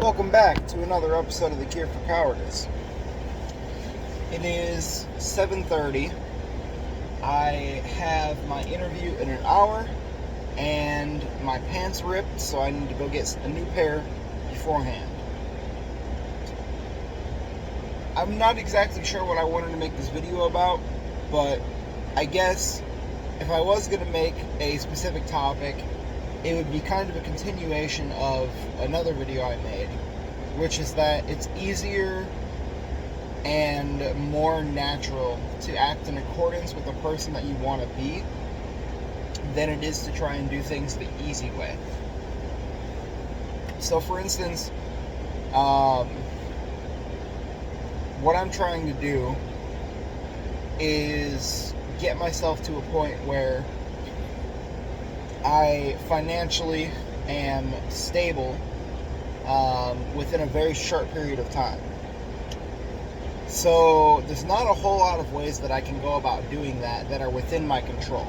Welcome back to another episode of The Cure for Cowardice. It is 7:30. I have my interview in an hour, and my pants ripped, so I need to go get a new pair beforehand. I'm not exactly sure what I wanted to make this video about, but I guess if I was going to make a specific topic, it would be kind of a continuation of another video I made, which is that it's easier and more natural to act in accordance with the person that you want to be than it is to try and do things the easy way. So for instance, what I'm trying to do is get myself to a point where I financially am stable within a very short period of time. So there's not a whole lot of ways that I can go about doing that are within my control.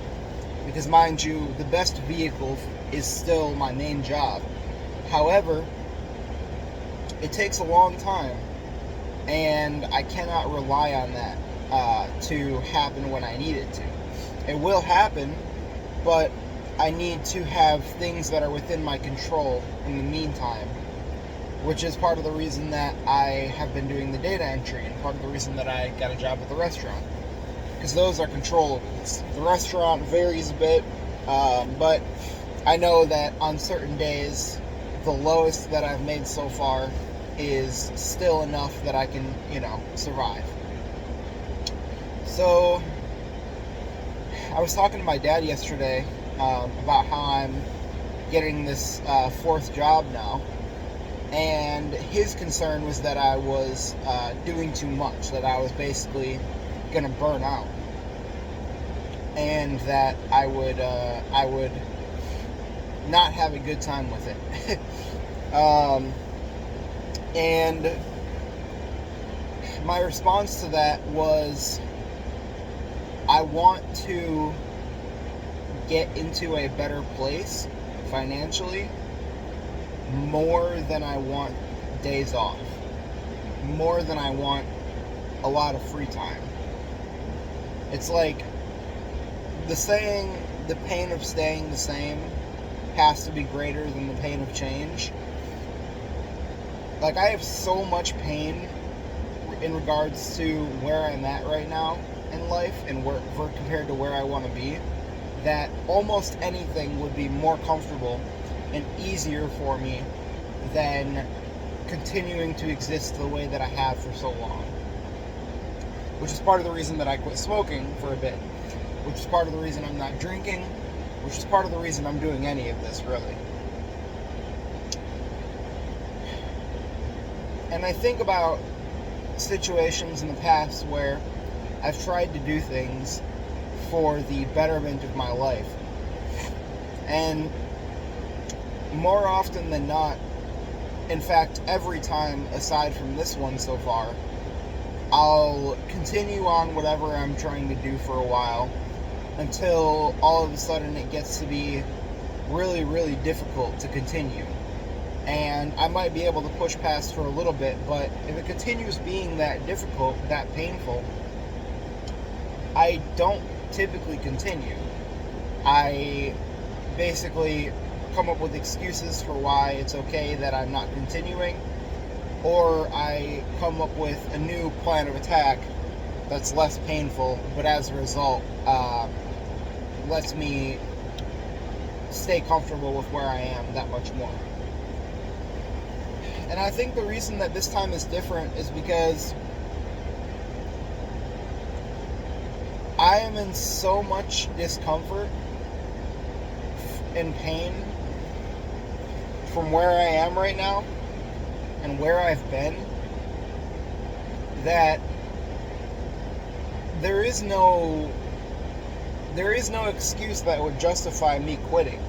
Because mind you, the best vehicle is still my main job. However, it takes a long time, and I cannot rely on that to happen when I need it to. It will happen, but I need to have things that are within my control in the meantime, which is part of the reason that I have been doing the data entry and part of the reason that I got a job at the restaurant, because those are controllables. The restaurant varies a bit, but I know that on certain days, the lowest that I've made so far is still enough that I can, survive. So, I was talking to my dad yesterday about how I'm getting this fourth job now, and his concern was that I was doing too much, that I was basically going to burn out, and that I would not have a good time with it. And my response to that was, I want to get into a better place financially more than I want days off, more than I want a lot of free time. It's like the saying, the pain of staying the same has to be greater than the pain of change. Like, I have so much pain in regards to where I'm at right now in life and compared to where I want to be, that almost anything would be more comfortable and easier for me than continuing to exist the way that I have for so long. Which is part of the reason that I quit smoking for a bit. Which is part of the reason I'm not drinking. Which is part of the reason I'm doing any of this, really. And I think about situations in the past where I've tried to do things for the betterment of my life. And more often than not, in fact, every time aside from this one so far, I'll continue on whatever I'm trying to do for a while until all of a sudden it gets to be really, really difficult to continue. And I might be able to push past for a little bit, but if it continues being that difficult, that painful, I don't typically continue. I basically come up with excuses for why it's okay that I'm not continuing, or I come up with a new plan of attack that's less painful, but as a result, lets me stay comfortable with where I am that much more. And I think the reason that this time is different is because I am in so much discomfort and pain from where I am right now and where I've been, that there is no excuse that would justify me quitting.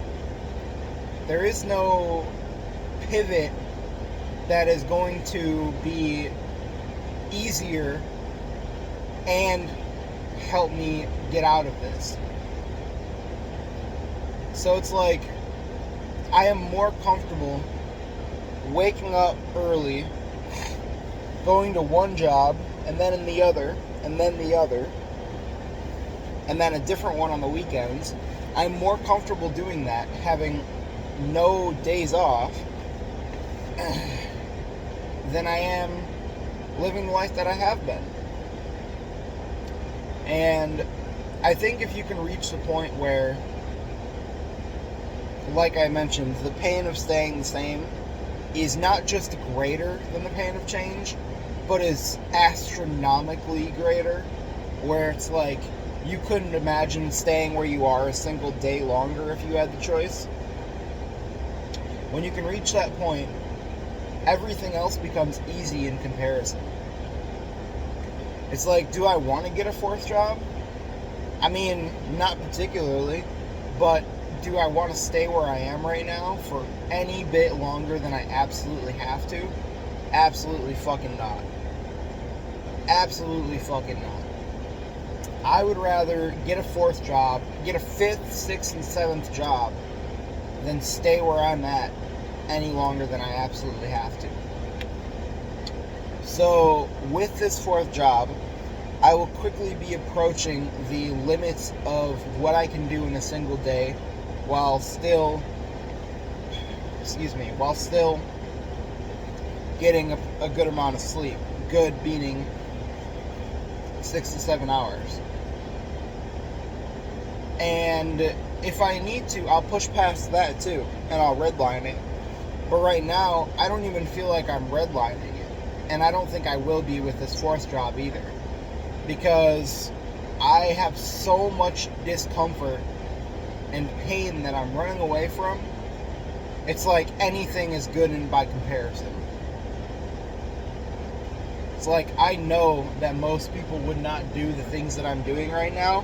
There is no pivot that is going to be easier and help me get out of this. So it's like I am more comfortable waking up early, going to one job, and then in the other, and then the other, and then a different one on the weekends, I'm more comfortable doing that, having no days off, than I am living the life that I have been. And I think if you can reach the point where, like I mentioned, the pain of staying the same is not just greater than the pain of change, but is astronomically greater, where it's like you couldn't imagine staying where you are a single day longer if you had the choice. When you can reach that point, everything else becomes easy in comparison. It's like, do I want to get a fourth job? I mean, not particularly, but do I want to stay where I am right now for any bit longer than I absolutely have to? Absolutely fucking not. Absolutely fucking not. I would rather get a fourth job, get a fifth, sixth, and seventh job than stay where I'm at any longer than I absolutely have to. So, with this fourth job, I will quickly be approaching the limits of what I can do in a single day while still getting a good amount of sleep. Good meaning 6 to 7 hours. And if I need to, I'll push past that too, and I'll redline it. But right now, I don't even feel like I'm redlining it. And I don't think I will be with this fourth job either. Because I have so much discomfort and pain that I'm running away from. It's like anything is good in by comparison. It's like I know that most people would not do the things that I'm doing right now,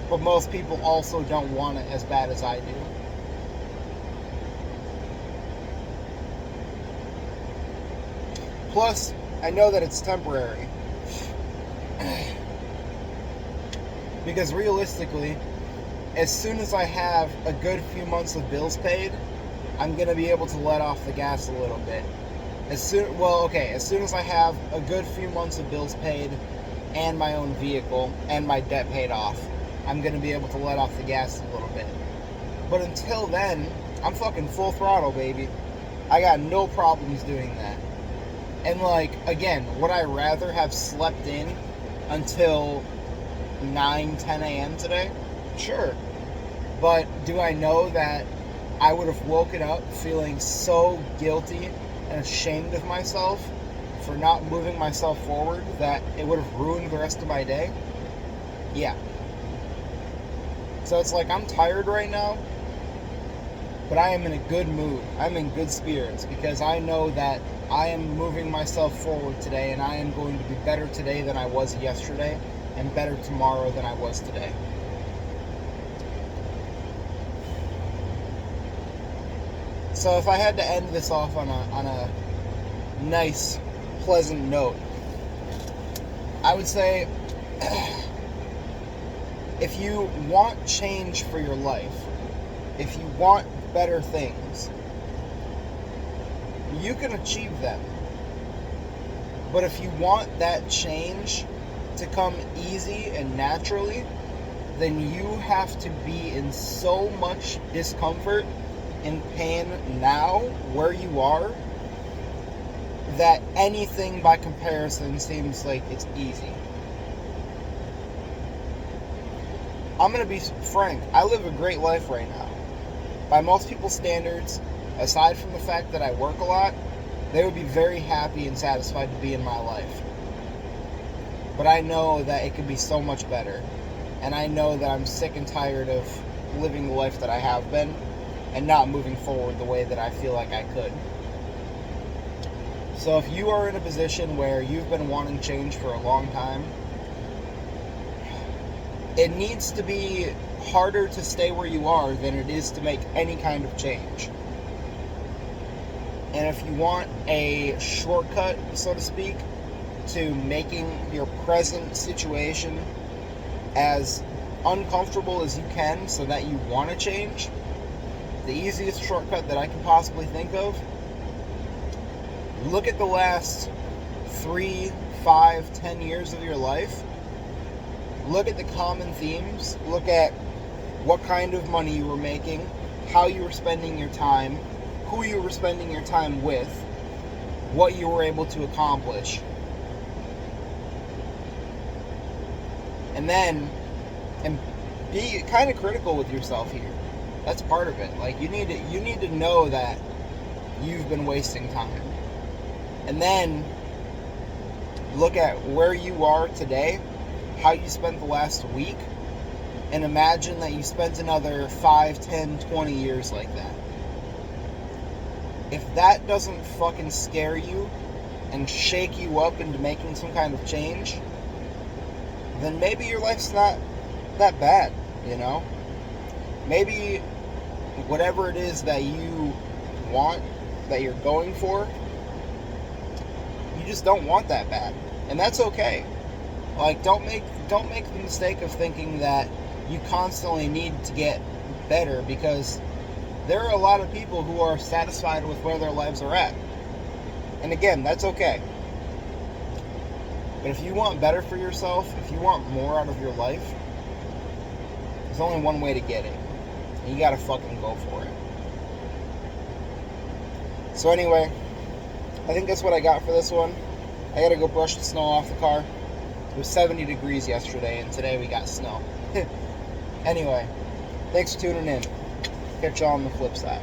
but most people also don't want it as bad as I do. Plus, I know that it's temporary. Because realistically, as soon as I have a good few months of bills paid, I'm going to be able to let off the gas a little bit. As soon as I have a good few months of bills paid and my own vehicle and my debt paid off, I'm going to be able to let off the gas a little bit. But until then, I'm fucking full throttle, baby. I got no problems doing that. And like, again, would I rather have slept in until 9, 10 a.m. today? Sure. But do I know that I would have woken up feeling so guilty and ashamed of myself for not moving myself forward that it would have ruined the rest of my day? Yeah. So it's like I'm tired right now, but I am in a good mood. I'm in good spirits because I know that I am moving myself forward today, and I am going to be better today than I was yesterday, and better tomorrow than I was today. So if I had to end this off on a nice, pleasant note, I would say if you want change for your life, if you want better things, you can achieve them. But if you want that change to come easy and naturally, then you have to be in so much discomfort and pain now, where you are, that anything by comparison seems like it's easy. I'm going to be frank, I live a great life right now. By most people's standards, aside from the fact that I work a lot, they would be very happy and satisfied to be in my life. But I know that it could be so much better. And I know that I'm sick and tired of living the life that I have been and not moving forward the way that I feel like I could. So if you are in a position where you've been wanting change for a long time, it needs to be harder to stay where you are than it is to make any kind of change. And if you want a shortcut, so to speak, to making your present situation as uncomfortable as you can so that you want to change, the easiest shortcut that I can possibly think of Look at the last 3, 5, 10 years of your life. Look at the common themes. Look at what kind of money you were making, how you were spending your time, who you were spending your time with, what you were able to accomplish. And then, and be kind of critical with yourself here. That's part of it. Like, you need to know that you've been wasting time. And then look at where you are today, how you spent the last week, and imagine that you spent another 5, 10, 20 years like that. If that doesn't fucking scare you and shake you up into making some kind of change, then maybe your life's not that bad, you know? Maybe whatever it is that you want, that you're going for, you just don't want that bad. And that's okay. Like, don't make the mistake of thinking that you constantly need to get better, because there are a lot of people who are satisfied with where their lives are at. And again, that's okay. But if you want better for yourself, if you want more out of your life, there's only one way to get it. And you gotta fucking go for it. So anyway, I think that's what I got for this one. I gotta go brush the snow off the car. It was 70 degrees yesterday, and today we got snow. Anyway, thanks for tuning in. Catch y'all on the flip side.